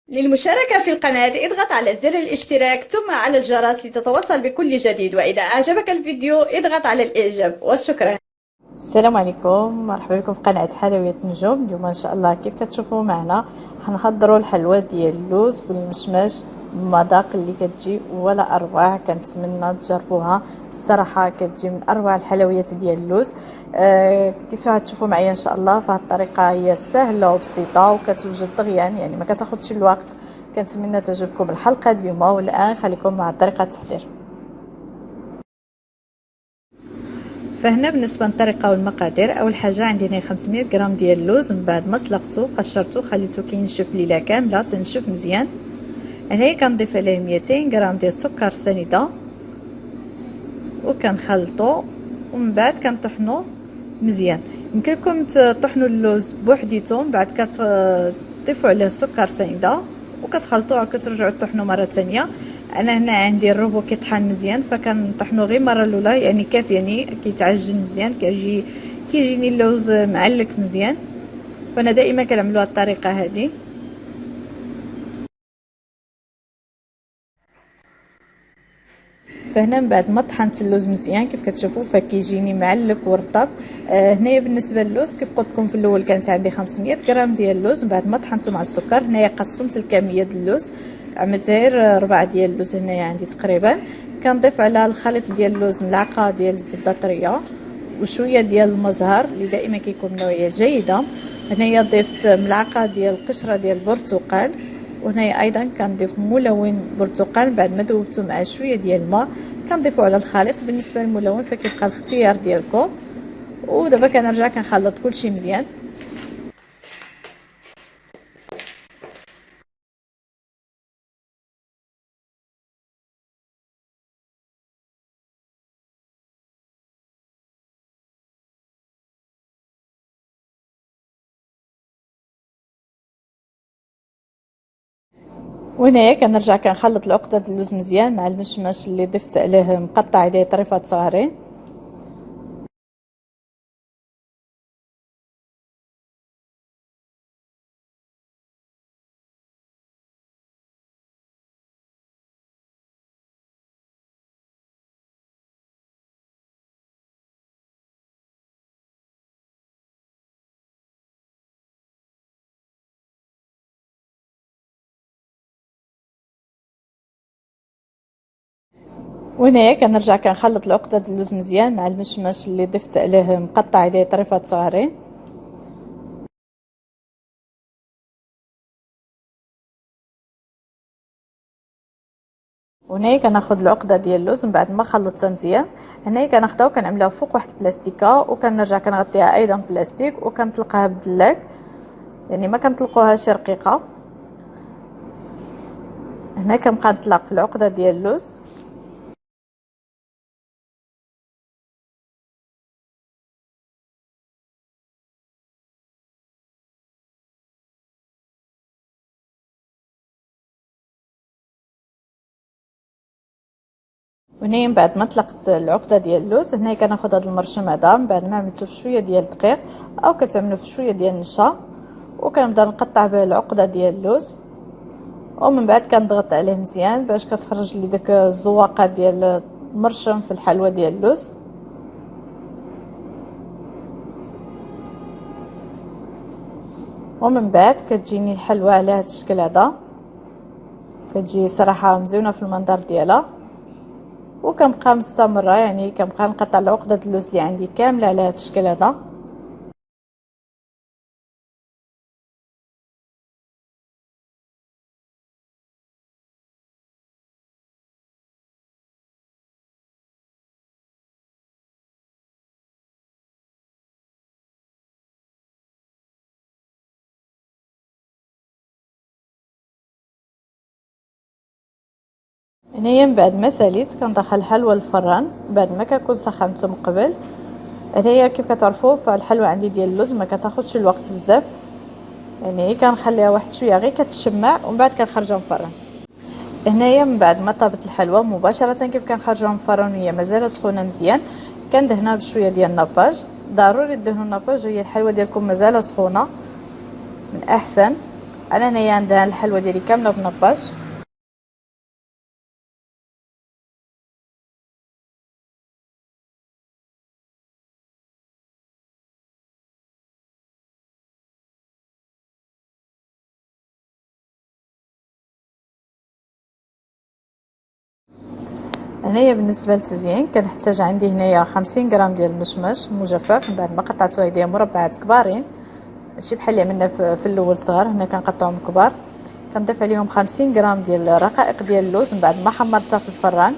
للمشاركة في القناة اضغط على زر الاشتراك ثم على الجرس لتتوصل بكل جديد، وإذا أعجبك الفيديو اضغط على الإعجاب وشكرا. السلام عليكم، مرحبا بكم في قناة حلويات نجوم. اليوم ان شاء الله كيف كتشوفوا معنا حنحضروا الحلوى ديال اللوز بالمشماش بالمذاق اللي كتجي ولا اروع. كنتمنى تجربوها، الصراحه كتجي من اروع الحلويات ديال اللوز. كيف غتشوفوا معايا ان شاء الله، فهاد الطريقه هي سهله وبسيطه وكتوجد دغيا، يعني ما كتاخذش الوقت. كنتمنى تعجبكم الحلقه اليوم، والان خليكم مع طريقه التحضير. فهنا بالنسبه للطريقه والمقادير، اول حاجه عندي هنا 500 غرام ديال اللوز، من بعد ما سلقته قشرته خليته كينشف ليله كامله تنشف مزيان. هنايا كنضيف عليه 200 غرام ديال السكر سنيده وكنخلطو، ومن بعد كنطحنو مزيان. يمكن لكم تطحنوا اللوز بوحديتو، من بعد كتضيفوا عليه السكر سنيده وكتخلطوه وكترجعوا تطحنوا مره ثانيه. انا هنا عندي الربو كيطحن مزيان، فكنطحنو غير مره الاولى يعني كاف، يعني كيتعجن مزيان، كيجيني اللوز معلك مزيان. فانا دائما كنعملوا هذه الطريقه هذه. فهنا من بعد ما طحنت اللوز مزيان كيف كتشوفوا فكيجيني معلك ورطب. هنايا بالنسبه للوز كيف قلت لكم في الاول كانت عندي 500 غرام ديال اللوز، من بعد ما طحنته مع السكر هنايا قسمت الكميه ديال اللوز، عملت غير ربع ديال اللوز هنايا عندي تقريبا. كنضيف على الخليط ديال اللوز ملعقه ديال الزبده طريه وشويه ديال المزهر اللي دائما كيكون نوعيه جيده. هنايا ضفت ملعقه ديال قشره ديال البرتقال، وهنايا ايضا كنضيف ملون برتقال بعد ما ذوبته مع شويه ديال الماء كنضيفو على الخليط. بالنسبه للملون فكيبقى الاختيار ديالكم. ودابا كنرجع كنخلط كلشي مزيان. وهنايا كنرجع كنخلط العقده ديال اللوز مزيان مع المشماش اللي ضفت عليه مقطع ديال طريفات صغارين. وهنايا كنرجع كنخلط العقده ديال اللوز مزيان مع المشماش اللي ضفت عليه مقطع ديال طريفات صغارين. وهنايا كناخذ العقده ديال اللوز من بعد ما خلطتها مزيان، هنايا كناخذها وكنعملها فوق واحد البلاستيكه وكنرجع كنغطيها ايضا بلاستيك وكنطلقها بالدلاك، يعني ما كنطلقوهاش رقيقه. هنا كنبقى نطلق في العقده ديال اللوز. وهنا من بعد ما طلقت العقده ديال اللوز هنا كناخذ هذا المرشم هذا من بعد ما عملته في شويه ديال الدقيق او كتعملوا في شويه ديال النشا، وكنبدا نقطع به العقده ديال اللوز، ومن بعد كنضغط عليه مزيان باش كتخرج لي داك الزواقه ديال المرشم في الحلوى ديال اللوز. ومن بعد كتجيني الحلوى على هذا الشكل هذا، كتجي صراحه مزيونه في المنظر ديالها. وكنبقى مستمره يعني كنبقى نقطع العقده اللوز اللي عندي كامله على هذا الشكل هذا. هنايا من بعد ما ساليت كندخل الحلوى للفران بعد ما كنكون سخنته من قبل. هنايا كيف كتعرفوا فالحلوى عندي ديال اللوز ما كتاخذش الوقت بزاف، يعني كنخليها واحد شويه غير كتشمع ومن بعد كنخرجها من الفران. هنايا من بعد ما طابت الحلوى مباشره كيف كنخرجوها من الفران وهي مازال سخونه مزيان كندهنها بشويه ديال الناباج. ضروري دهنوا الناباج وهي الحلوى ديالكم مازال سخونه من احسن. انا هنايا عندنا الحلوه ديالي كامله بنباش. هنايا بالنسبه للتزيين كنحتاج عندي هنايا 50 غرام ديال المشمش مجفف من بعد ما قطعته هديه مربعات كبارين، ماشي بحال اللي عملنا في الاول صغار، هنا كنقطعهم كبار. كنضيف عليهم 50 غرام ديال رقائق ديال اللوز من بعد ما حمرتها في الفران،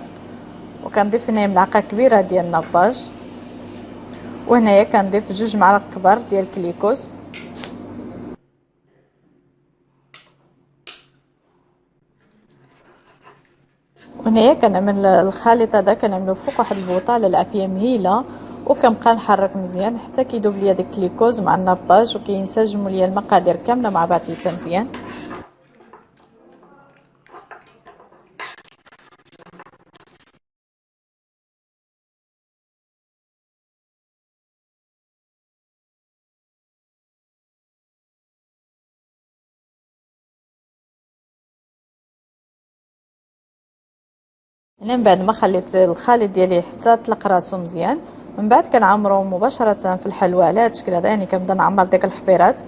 وكنضيف هنايا ملعقه كبيره ديال النباج، وهنايا كنضيف 2 معالق كبار ديال الكليكوس. وهنايا كنعمل الخليط هذا كنعملو فوق واحد البوطه على العافيه مهيله، وكنبقى نحرك مزيان حتى كيذوب ليا داك الكليكوز مع النباج وكينسجموا ليا المقادير كامله مع بعضيتها مزيان. هنا من بعد ما خليت الخليط ديالي حتى طلق راسو مزيان، من بعد كنعمرو مباشره في الحلوى على هذا الشكل هذا، يعني كنبدا نعمر ديك الحبيرات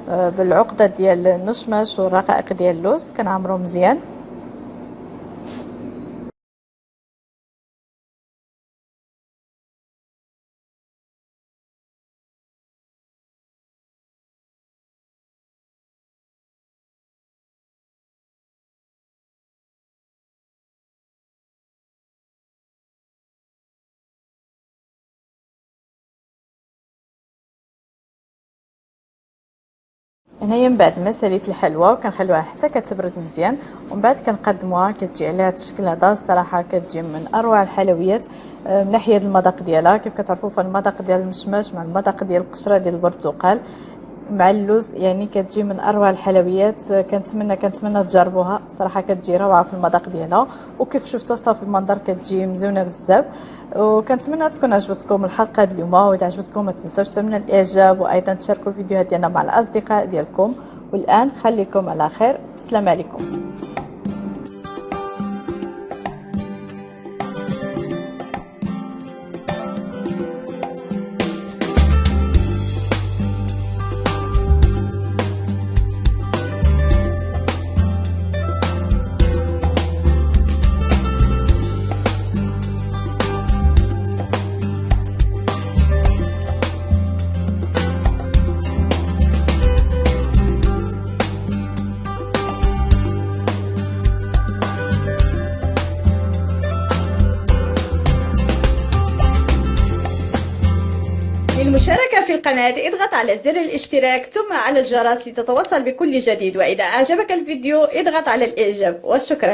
بالعقده ديال النشمش والرقائق ديال اللوز، كنعمرو مزيان. هنايا من بعد ما ساليت الحلوى وكنخليوها حتى كتبرد مزيان، ومن بعد كنقدموها كتجي على هذا الشكل هذا. الصراحه كتجي من اروع الحلويات من ناحيه المذاق ديالها. كيف كتعرفوا فالمذاق ديال المشماش مع المذاق ديال القشره ديال البرتقال مع اللوز يعني كتجي من اروع الحلويات. كنتمنى تجربوها، صراحه كتجي روعه في المذاق ديالها، وكيف شفتوا حتى في المنظر كتجي مزيونه بزاف. وكنتمنى تكون عجبتكم الحلقه ديال اليوم، واذا عجبتكم ما تنساوش تعملوا الاعجاب، وايضا تشاركوا الفيديوهات ديالنا مع الاصدقاء ديالكم. والان خليكم على خير، السلام عليكم. للمشاركة في القناة اضغط على زر الاشتراك ثم على الجرس لتتوصل بكل جديد، وإذا أعجبك الفيديو اضغط على الإعجاب، وشكرا.